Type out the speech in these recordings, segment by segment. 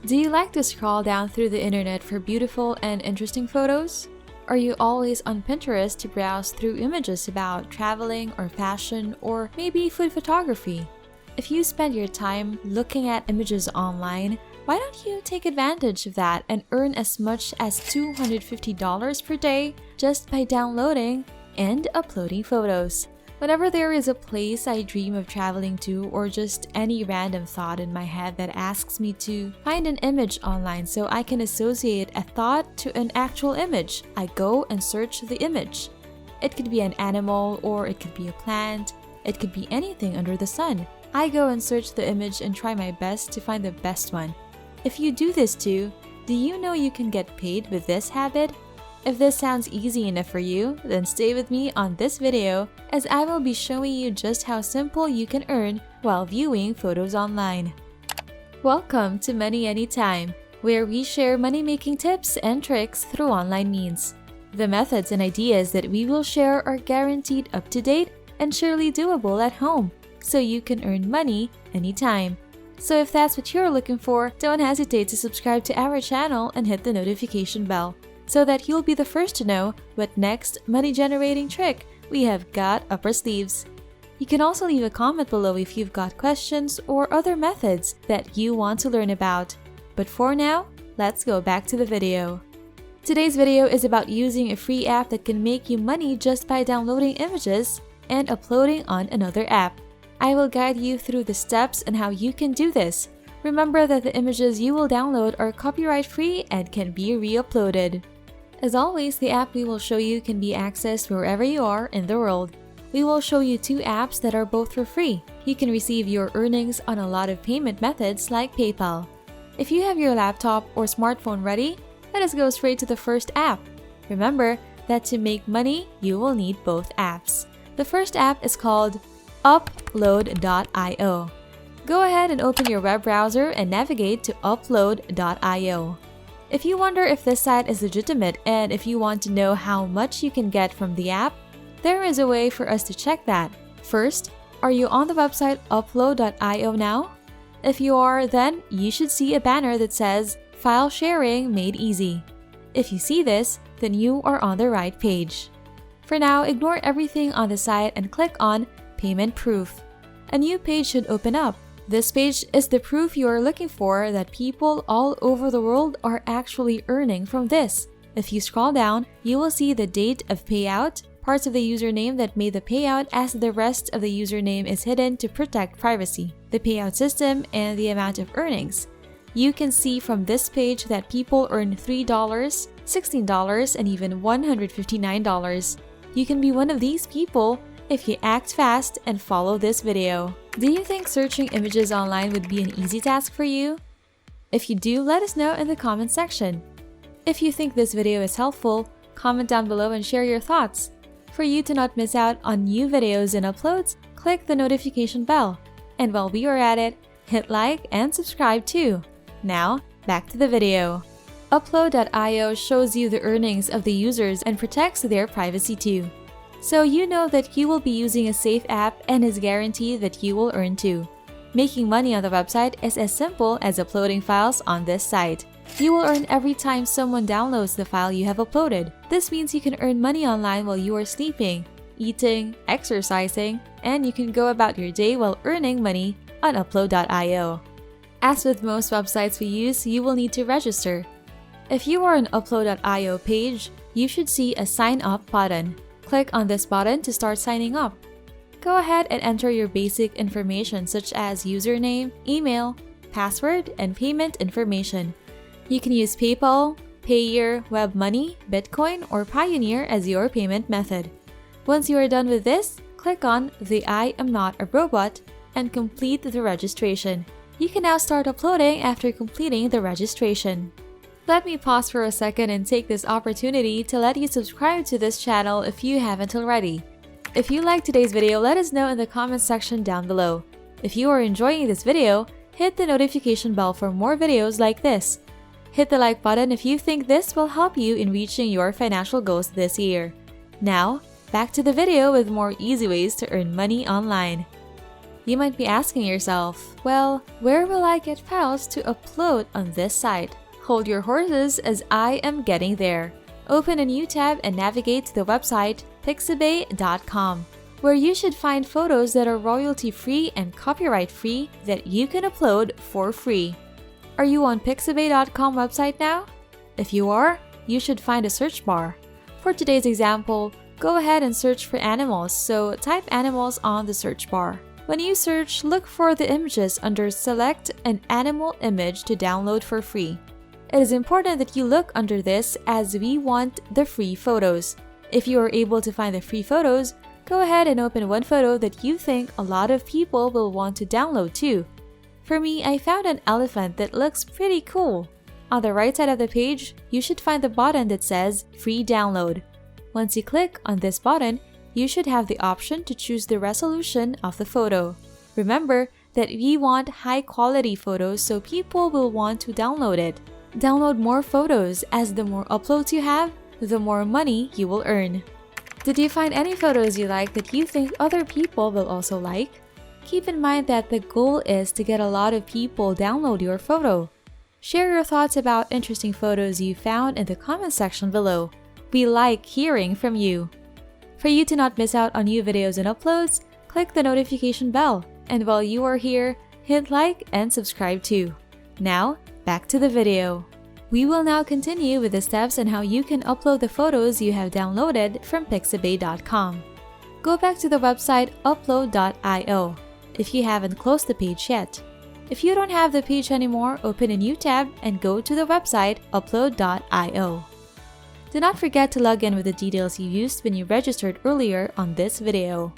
Do you like to scroll down through the internet for beautiful and interesting photos? Are you always on Pinterest to browse through images about traveling or fashion or maybe food photography? If you spend your time looking at images online, why don't you take advantage of that and earn as much as $250 per day just by downloading and uploading photos? Whenever there is a place I dream of traveling to or just any random thought in my head that asks me to find an image online so I can associate a thought to an actual image, I go and search the image. It could be an animal or it could be a plant. It could be anything under the sun. I go and search the image and try my best to find the best one. If you do this too, do you know you can get paid with this habit? If this sounds easy enough for you, then stay with me on this video as I will be showing you just how simple you can earn while viewing photos online. Welcome to Money Anytime, where we share money-making tips and tricks through online means. The methods and ideas that we will share are guaranteed up-to-date and surely doable at home, so you can earn money anytime. So if that's what you're looking for, don't hesitate to subscribe to our channel and hit the notification bell, so that you'll be the first to know what next money-generating trick we have got up our sleeves. You can also leave a comment below if you've got questions or other methods that you want to learn about. But for now, let's go back to the video. Today's video is about using a free app that can make you money just by downloading images and uploading on another app. I will guide you through the steps and how you can do this. Remember that the images you will download are copyright-free and can be re-uploaded. As always, the app we will show you can be accessed wherever you are in the world. We will show you two apps that are both for free. You can receive your earnings on a lot of payment methods like PayPal. If you have your laptop or smartphone ready, let us go straight to the first app. Remember that to make money, you will need both apps. The first app is called upload.io. Go ahead and open your web browser and navigate to upload.io. If you wonder if this site is legitimate and if you want to know how much you can get from the app, there is a way for us to check that. First, are you on the website upload.io now? If you are, then you should see a banner that says File Sharing Made Easy. If you see this, then you are on the right page. For now, ignore everything on the site and click on Payment Proof. A new page should open up. This page is the proof you are looking for that people all over the world are actually earning from this. If you scroll down, you will see the date of payout, parts of the username that made the payout as the rest of the username is hidden to protect privacy, the payout system, and the amount of earnings. You can see from this page that people earn $3, $16, and even $159. You can be one of these people if you act fast and follow this video. Do you think searching images online would be an easy task for you? If you do, let us know in the comment section. If you think this video is helpful, comment down below and share your thoughts. For you to not miss out on new videos and uploads, click the notification bell. And while we are at it, hit like and subscribe too. Now, back to the video. Upload.io shows you the earnings of the users and protects their privacy too. So you know that you will be using a safe app and is guaranteed that you will earn too. Making money on the website is as simple as uploading files on this site. You will earn every time someone downloads the file you have uploaded. This means you can earn money online while you are sleeping, eating, exercising, and you can go about your day while earning money on upload.io. As with most websites we use, you will need to register. If you are on upload.io page, you should see a sign up button. Click on this button to start signing up. Go ahead and enter your basic information such as username, email, password, and payment information. You can use PayPal, Payeer, WebMoney, Bitcoin, or Pioneer as your payment method. Once you are done with this, click on the I am not a robot and complete the registration. You can now start uploading after completing the registration. Let me pause for a second and take this opportunity to let you subscribe to this channel if you haven't already. If you liked today's video, let us know in the comments section down below. If you are enjoying this video, hit the notification bell for more videos like this. Hit the like button if you think this will help you in reaching your financial goals this year. Now, back to the video with more easy ways to earn money online. You might be asking yourself, well, where will I get files to upload on this site? Hold your horses as I am getting there. Open a new tab and navigate to the website pixabay.com, where you should find photos that are royalty-free and copyright-free that you can upload for free. Are you on pixabay.com website now? If you are, you should find a search bar. For today's example, go ahead and search for animals, so type animals on the search bar. When you search, look for the images under Select an animal image to download for free. It is important that you look under this as we want the free photos. If you are able to find the free photos, go ahead and open one photo that you think a lot of people will want to download too. For me, I found an elephant that looks pretty cool. On the right side of the page, you should find the button that says Free Download. Once you click on this button, you should have the option to choose the resolution of the photo. Remember that we want high-quality photos so people will want to download it. Download more photos, as the more uploads you have, the more money you will earn. Did you find any photos you like that you think other people will also like? Keep in mind that the goal is to get a lot of people download your photo. Share your thoughts about interesting photos you found in the comment section below. We like hearing from you. For you to not miss out on new videos and uploads, click the notification bell. And while you are here, hit like and subscribe too. Now, back to the video. We will now continue with the steps on how you can upload the photos you have downloaded from pixabay.com. Go back to the website upload.io if you haven't closed the page yet. If you don't have the page anymore, open a new tab and go to the website upload.io. Do not forget to log in with the details you used when you registered earlier on this video.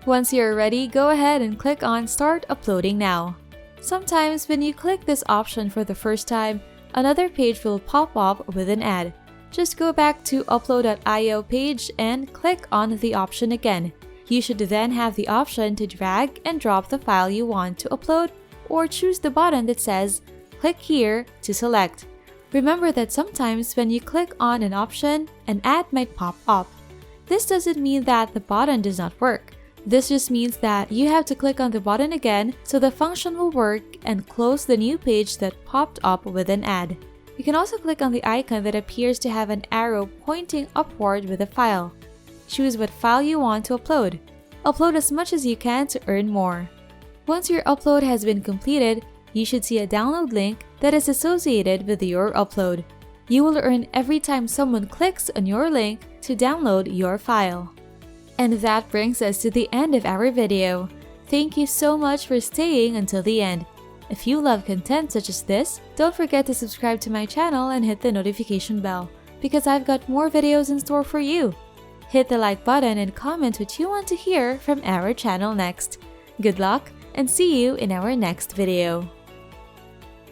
Once you're ready, go ahead and click on Start Uploading Now. Sometimes when you click this option for the first time, another page will pop up with an ad. Just go back to upload.io page and click on the option again. You should then have the option to drag and drop the file you want to upload, or choose the button that says click here to select. Remember that sometimes when you click on an option, an ad might pop up. This doesn't mean that the button does not work. This just means that you have to click on the button again so the function will work and close the new page that popped up with an ad. You can also click on the icon that appears to have an arrow pointing upward with a file. Choose what file you want to upload. Upload as much as you can to earn more. Once your upload has been completed, you should see a download link that is associated with your upload. You will earn every time someone clicks on your link to download your file. And that brings us to the end of our video. Thank you so much for staying until the end. If you love content such as this, don't forget to subscribe to my channel and hit the notification bell, because I've got more videos in store for you. Hit the like button and comment what you want to hear from our channel next. Good luck and see you in our next video.